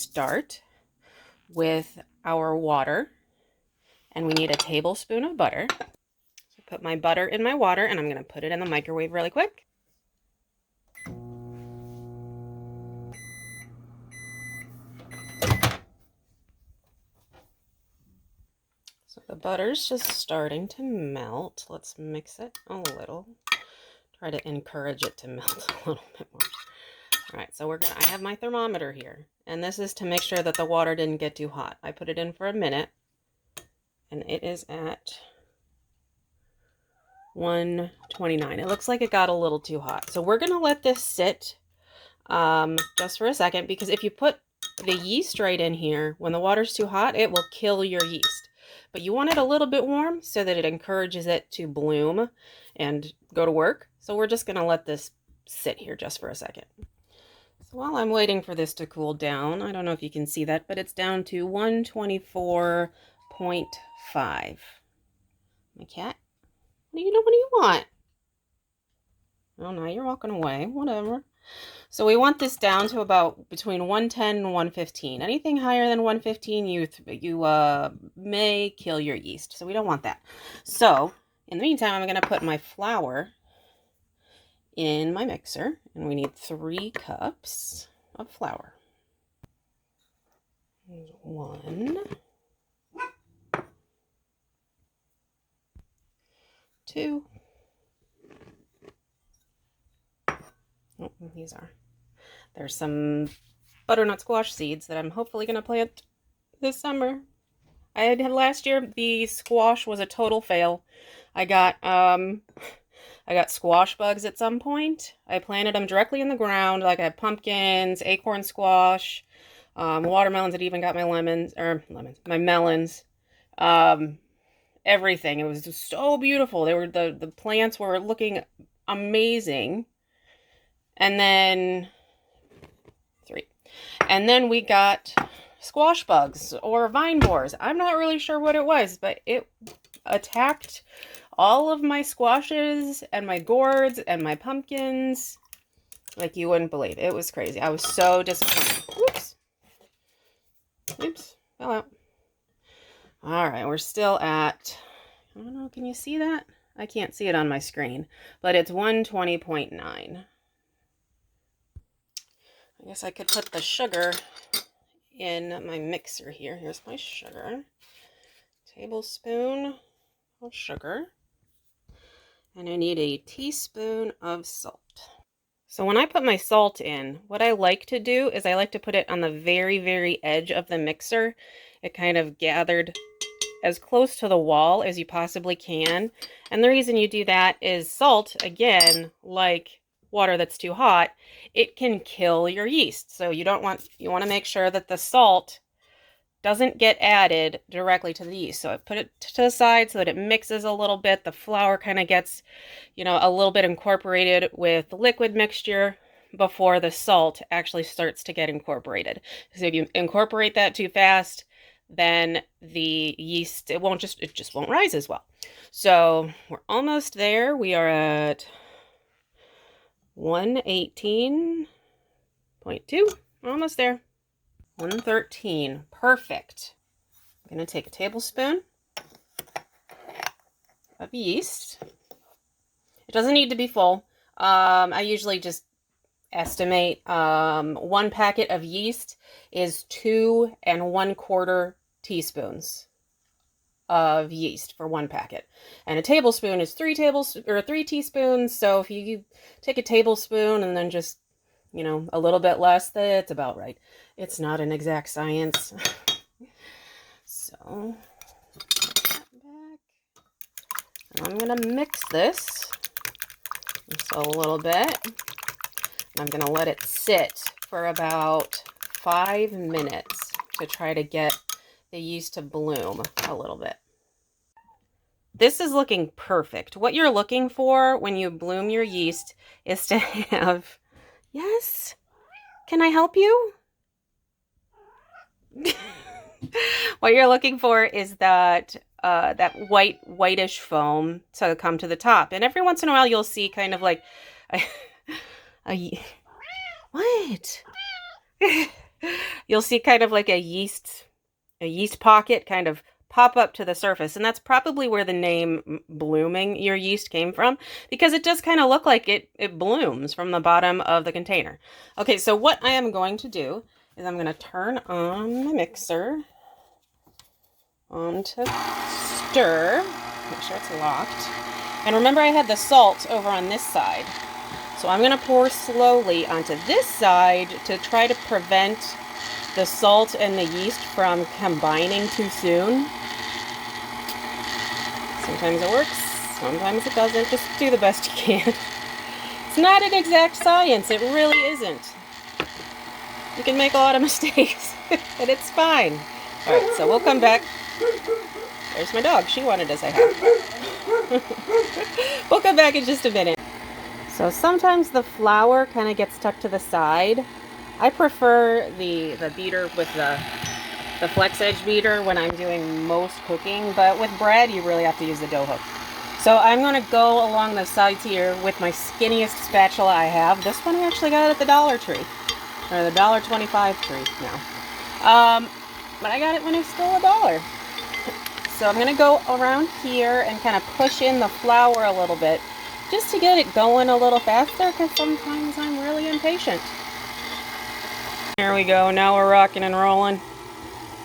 Start with our water, and we need a tablespoon of butter. So put my butter in my water, and I'm going to put it in the microwave really quick. So the butter's just starting to melt. Let's mix it a little. Try to encourage it to melt a little bit more. All right, so I have my thermometer here, and this is to make sure that the water didn't get too hot. I put it in for a minute, and it is at 129. It looks like it got a little too hot. So we're going to let this sit just for a second, because if you put the yeast right in here, when the water's too hot, it will kill your yeast. But you want it a little bit warm so that it encourages it to bloom and go to work. So we're just going to let this sit here just for a second. So while I'm waiting for this to cool down, I don't know if you can see that, but it's down to 124.5. My cat, what do you want? Oh, now you're walking away. Whatever. So we want this down to about between 110 and 115. Anything higher than 115, you may kill your yeast. So we don't want that. So in the meantime, I'm going to put my flour in my mixer, and we need 3 cups of flour. 1, 2. Oh, there's some butternut squash seeds that I'm hopefully going to plant this summer. I had last year, the squash was a total fail. I got squash bugs at some point. I planted them directly in the ground. Like I had pumpkins, acorn squash, watermelons. It even got my my melons. Everything. It was just so beautiful. The plants were looking amazing. And then 3. And then we got squash bugs or vine borers. I'm not really sure what it was, but it attacked all of my squashes and my gourds and my pumpkins like you wouldn't believe. It was crazy. I was so disappointed. Oops, fell out. All right, we're still at, I don't know, can you see that? I can't see it on my screen, but it's 120.9. I guess I could put the sugar in my mixer here. Here's my sugar. Tablespoon of sugar. And I need a teaspoon of salt. So when I put my salt in, what I like to do is I like to put it on the very, very edge of the mixer. It kind of gathered as close to the wall as you possibly can. And the reason you do that is salt, again, like water that's too hot, it can kill your yeast. So you want to make sure that the salt doesn't get added directly to the yeast. So I put it to the side so that it mixes a little bit. The flour kind of gets, a little bit incorporated with the liquid mixture before the salt actually starts to get incorporated. So if you incorporate that too fast, then the yeast, it just won't rise as well. So we're almost there. We are at 118.2. We're almost there. 113. Perfect. I'm going to take a tablespoon of yeast. It doesn't need to be full. I usually just estimate 1 packet of yeast is 2 1/4 teaspoons of yeast for 1 packet, and a tablespoon is 3 teaspoons. So if you take a tablespoon and then just a little bit less, that's about right. It's not an exact science. So put that back. And I'm gonna mix this just a little bit. I'm going to let it sit for about 5 minutes to try to get the yeast to bloom a little bit. This is looking perfect. What you're looking for when you bloom your yeast is to have, yes? Can I help you? What you're looking for is that whitish foam to come to the top. And every once in a while you'll see kind of like what? you'll see kind of like a yeast pocket kind of pop up to the surface. And that's probably where the name blooming your yeast came from, because it does kind of look like it blooms from the bottom of the container. Okay, so what I am going to do is I'm going to turn on my mixer on to stir, make sure it's locked. And remember I had the salt over on this side. So I'm going to pour slowly onto this side to try to prevent the salt and the yeast from combining too soon. Sometimes it works, sometimes it doesn't. Just do the best you can. It's not an exact science, it really isn't. You can make a lot of mistakes, and it's fine. Alright, so we'll come back. There's my dog, she wanted to say hi. We'll come back in just a minute. So sometimes the flour kind of gets stuck to the side. I prefer the beater with the flex edge beater when I'm doing most cooking, but with bread you really have to use the dough hook. So I'm going to go along the sides here with my skinniest spatula I have. This one I actually got at the Dollar Tree, or the $1.25 tree now. But I got it when it was still $1. So I'm going to go around here and kind of push in the flour a little bit, just to get it going a little faster, because sometimes I'm really impatient. There we go, now we're rocking and rolling.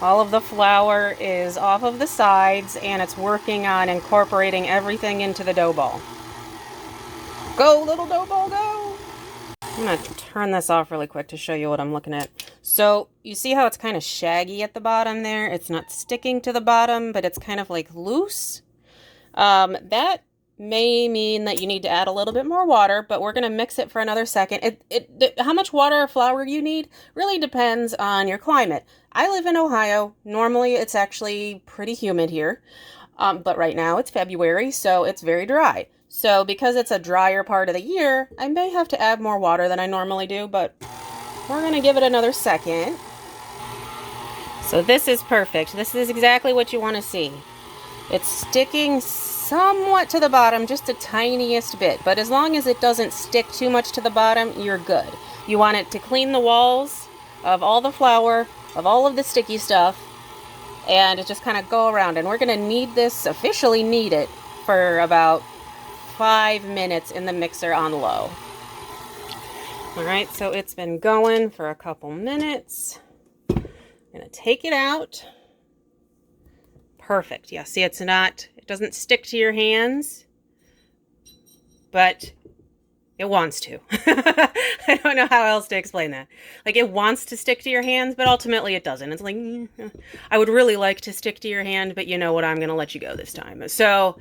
All of the flour is off of the sides, and it's working on incorporating everything into the dough ball. Go, little dough ball, go! I'm going to turn this off really quick to show you what I'm looking at. So, you see how it's kind of shaggy at the bottom there? It's not sticking to the bottom, but it's kind of like loose. That may mean that you need to add a little bit more water, but we're going to mix it for another second. How much water or flour you need really depends on your climate. I live in Ohio. Normally it's actually pretty humid here, but right now it's February, so it's very dry. So because it's a drier part of the year, I may have to add more water than I normally do, but we're going to give it another second. So this is perfect. This is exactly what you want to see. It's sticking somewhat to the bottom, just the tiniest bit, but as long as it doesn't stick too much to the bottom, you're good. You want it to clean the walls of all the flour, of all of the sticky stuff, and it just kind of go around. And we're going to knead this, officially knead it, for about 5 minutes in the mixer on low. Alright, so it's been going for a couple minutes. I'm going to take it out. Perfect. Yeah, see, it doesn't stick to your hands, but it wants to. I don't know how else to explain that. Like, it wants to stick to your hands, but ultimately it doesn't. It's like, I would really like to stick to your hand, but you know what, I'm going to let you go this time. So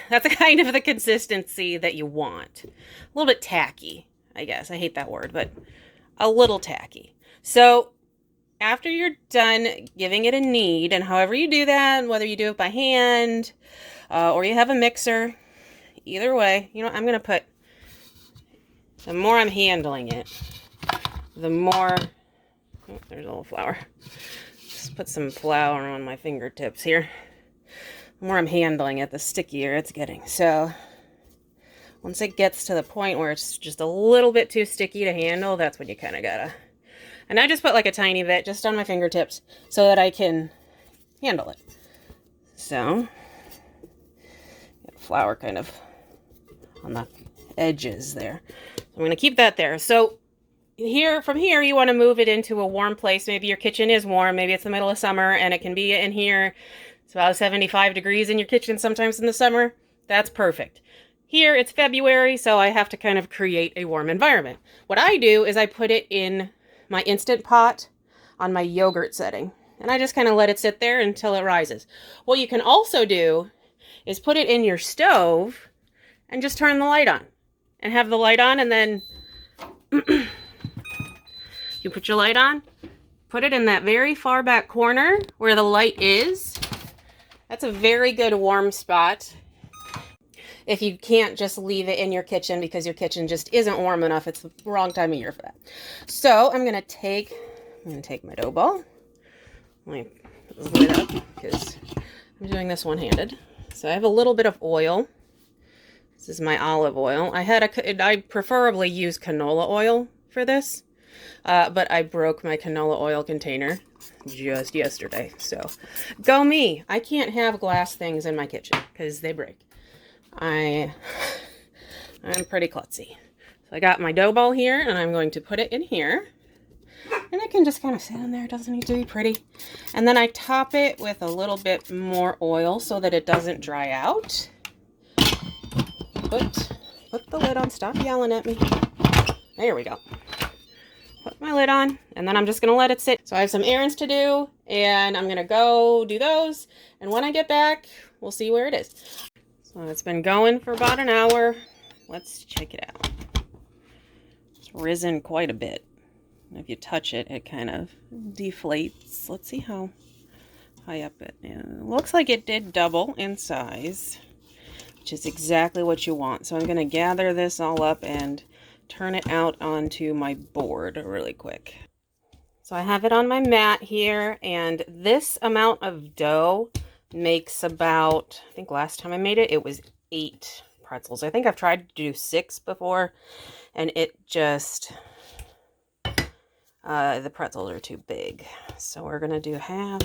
that's kind of the consistency that you want. A little bit tacky, I guess. I hate that word, but a little tacky. So after you're done giving it a knead, and however you do that, whether you do it by hand or you have a mixer, either way, you know, I'm going to put, the more I'm handling it, the more, oh, there's a little flour. Just put some flour on my fingertips here. The more I'm handling it, the stickier it's getting. So once it gets to the point where it's just a little bit too sticky to handle, that's when you kind of gotta. And I just put like a tiny bit just on my fingertips so that I can handle it. So, get flour kind of on the edges there. So I'm going to keep that there. So from here, you want to move it into a warm place. Maybe your kitchen is warm. Maybe it's the middle of summer and it can be in here. It's about 75 degrees in your kitchen sometimes in the summer. That's perfect. Here, it's February, so I have to kind of create a warm environment. What I do is I put it in my Instant Pot on my yogurt setting. And I just kind of let it sit there until it rises. What you can also do is put it in your stove and just turn the light on. And have the light on, and then you put your light on, put it in that very far back corner where the light is. That's a very good warm spot. If you can't just leave it in your kitchen because your kitchen just isn't warm enough, it's the wrong time of year for that. So I'm gonna take my dough ball. Let me put the lid up because I'm doing this one-handed. So I have a little bit of oil. This is my olive oil. I preferably use canola oil for this. But I broke my canola oil container just yesterday. So go me. I can't have glass things in my kitchen because they break. I'm pretty klutzy. So I got my dough ball here and I'm going to put it in here. And it can just kind of sit in there. It doesn't need to be pretty. And then I top it with a little bit more oil so that it doesn't dry out. Put the lid on. Stop yelling at me. There we go. Put my lid on, and then I'm just going to let it sit. So I have some errands to do, and I'm going to go do those. And when I get back, we'll see where it is. So it's been going for about an hour. Let's check it out. It's risen quite a bit. If you touch it, it kind of deflates. Let's see how high up it is. Looks like it did double in size, which is exactly what you want. So I'm going to gather this all up and turn it out onto my board really quick. So I have it on my mat here, and this amount of dough makes about, I think last time I made it, it was 8 pretzels. I think I've tried to do 6 before, and it just, the pretzels are too big. So we're going to do half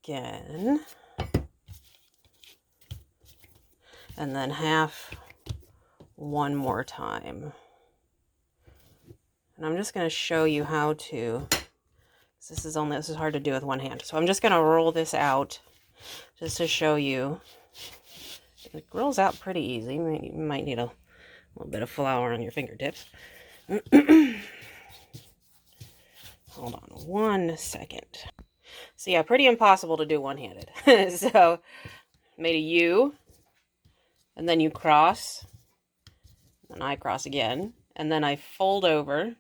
again. And then half one more time. And I'm just going to show you how to, this is hard to do with one hand. So I'm just going to roll this out just to show you. It rolls out pretty easy. You might need a little bit of flour on your fingertips. Hold on 1 second. So yeah, pretty impossible to do one-handed. So made a U. And then you cross, and I cross again, and then I fold over.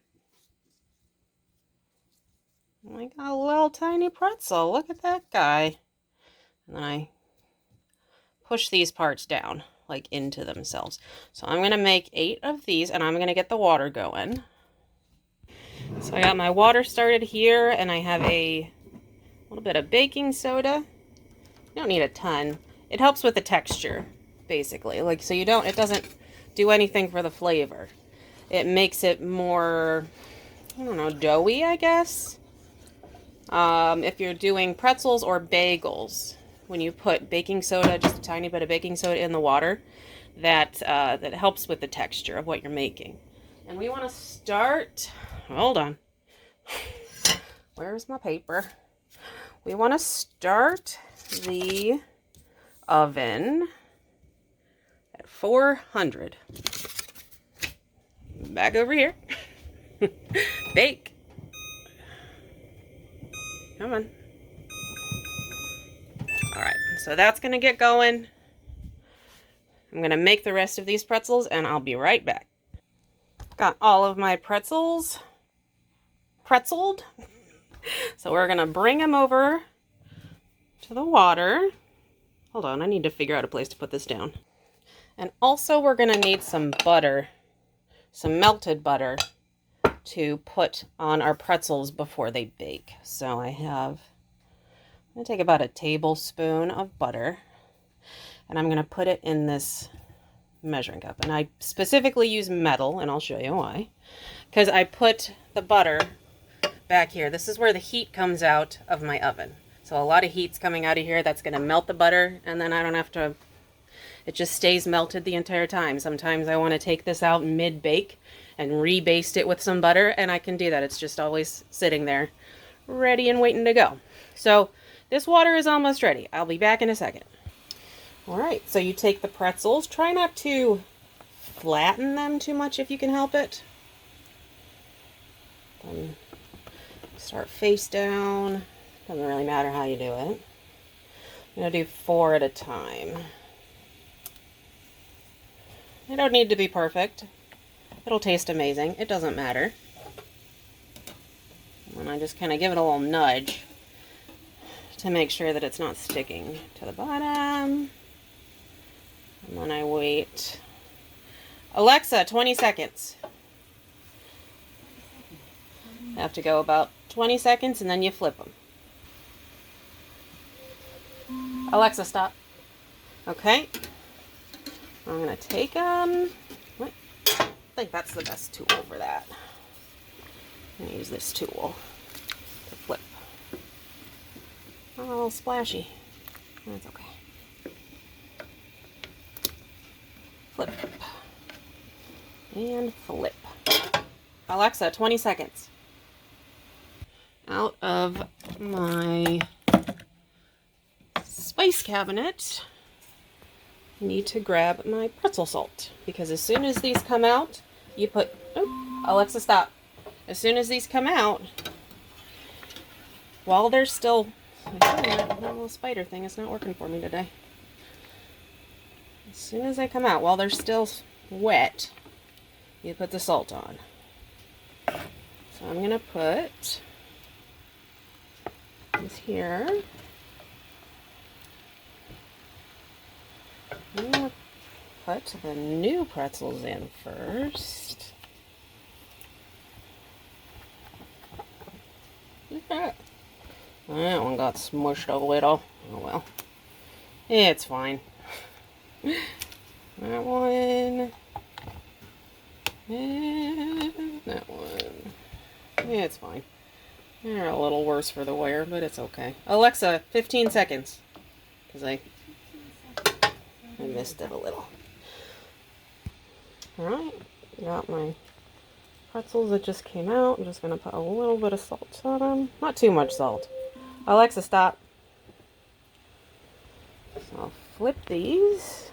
And I got a little tiny pretzel. Look at that guy. And then I push these parts down, like into themselves. So I'm going to make 8 of these, and I'm going to get the water going. So I got my water started here, and I have a little bit of baking soda. You don't need a ton. It helps with the texture, basically. Like, so it doesn't do anything for the flavor. It makes it more, I don't know, doughy, I guess. If you're doing pretzels or bagels, when you put baking soda, just a tiny bit of baking soda in the water, that helps with the texture of what you're making. And we want to start, hold on. Where's my paper? We want to start the oven at 400. Back over here. Bake. Come on. All right, so that's going to get going. I'm going to make the rest of these pretzels, and I'll be right back. Got all of my pretzels pretzeled. So we're going to bring them over to the water. Hold on, I need to figure out a place to put this down. And also we're going to need some butter, some melted butter, to put on our pretzels before they bake. So I'm going to take about a tablespoon of butter, and I'm going to put it in this measuring cup. And I specifically use metal, and I'll show you why. Because I put the butter back here. This is where the heat comes out of my oven. So a lot of heat's coming out of here. That's going to melt the butter, and then I don't have to, it just stays melted the entire time. Sometimes I want to take this out mid-bake and rebaste it with some butter, and I can do that. It's just always sitting there ready and waiting to go. So this water is almost ready. I'll be back in a second. All right, so you take the pretzels. Try not to flatten them too much if you can help it. Start face down. Doesn't really matter how you do it. I'm going to do 4 at a time. They don't need to be perfect. It'll taste amazing. It doesn't matter. And I just kind of give it a little nudge to make sure that it's not sticking to the bottom. And then I wait. Alexa, 20 seconds. You have to go about 20 seconds and then you flip them. Alexa, stop. Okay. I'm going to take what? I think that's the best tool for that. I'm going to use this tool to flip. Oh, a little splashy. That's okay. Flip. And flip. Alexa, 20 seconds. Out of my spice cabinet, I need to grab my pretzel salt, because as soon as these come out, you put, oh, Alexa, stop. As soon as these come out, while they're still, that little spider thing is not working for me today. As soon as they come out, while they're still wet, you put the salt on. So I'm going to put this here. I'm going to put the new pretzels in first. That one got smushed a little. Oh well. It's fine. That one. And that one. It's fine. They're a little worse for the wear, but it's okay. Alexa, 15 seconds. Because I missed it a little. Alright, got my pretzels that just came out. I'm just going to put a little bit of salt on them. Not too much salt. Alexa, stop. So I'll flip these.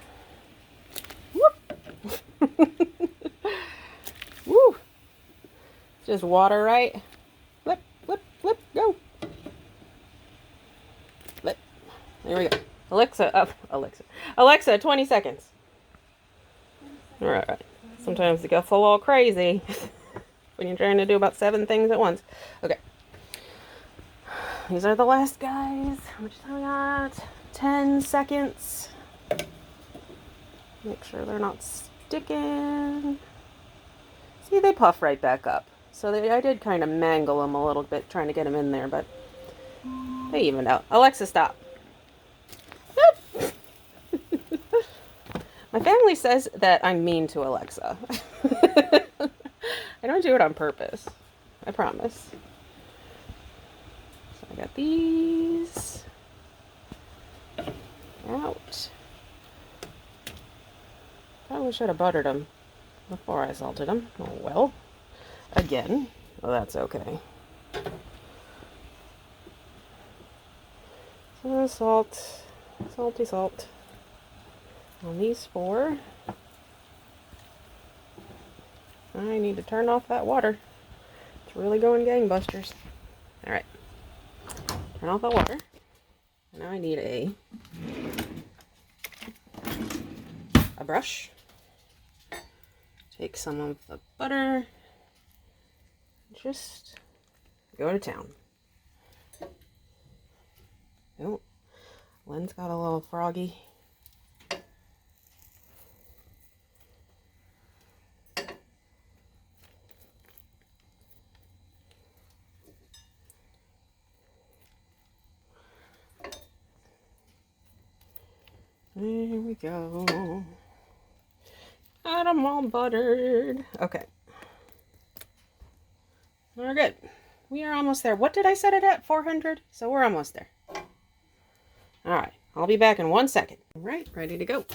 Whoop! Woo! Just water, right? Flip, flip, flip, go! Flip. There we go. Alexa, up. Alexa, 20 seconds. Alright. Sometimes it gets a little crazy when you're trying to do about 7 things at once. Okay. These are the last guys. How much time we got? 10 seconds. Make sure they're not sticking. See, they puff right back up. So I did kind of mangle them a little bit trying to get them in there, but they evened out. Alexa, stop. My family says that I'm mean to Alexa. I don't do it on purpose. I promise. So I got these out. Probably should have buttered them before I salted them. Oh well. Again. Well, that's okay. So salt. Salty salt. On these 4. I need to turn off that water. It's really going gangbusters. Alright. Turn off that water. Now I need a brush. Take some of the butter. Just go to town. Oh, lens got a little froggy. There we go. Got them all buttered. Okay. We're good. We are almost there. What did I set it at? 400? So we're almost there. Alright. I'll be back in 1 second. Alright. Ready to go.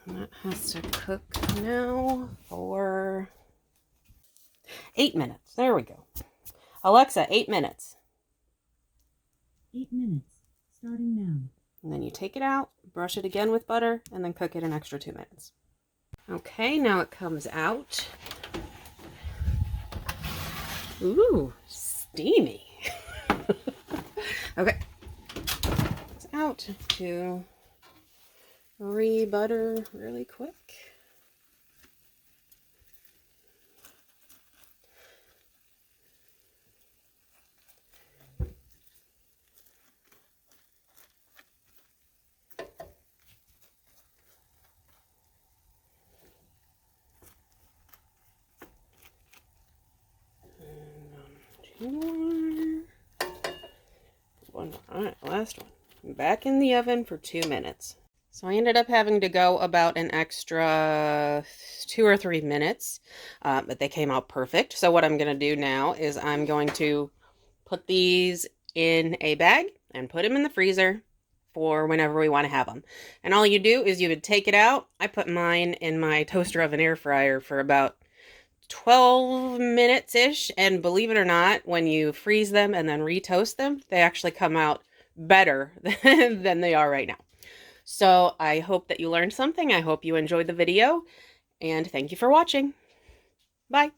That has to cook now for 8 minutes. There we go. Alexa, 8 minutes. 8 minutes. Starting now. And then you take it out, brush it again with butter, and then cook it an extra 2 minutes. Okay, now it comes out. Ooh, steamy. Okay. It's out to re-butter really quick. Two more. last one. Back in the oven for 2 minutes. So I ended up having to go about an extra 2 or 3 minutes, but they came out perfect. So what I'm going to do now is I'm going to put these in a bag and put them in the freezer for whenever we want to have them. And all you do is you would take it out. I put mine in my toaster oven air fryer for about 12 minutes-ish, and believe it or not, when you freeze them and then retoast them, they actually come out better than they are right now. So I hope that you learned something. I hope you enjoyed the video, and thank you for watching. Bye.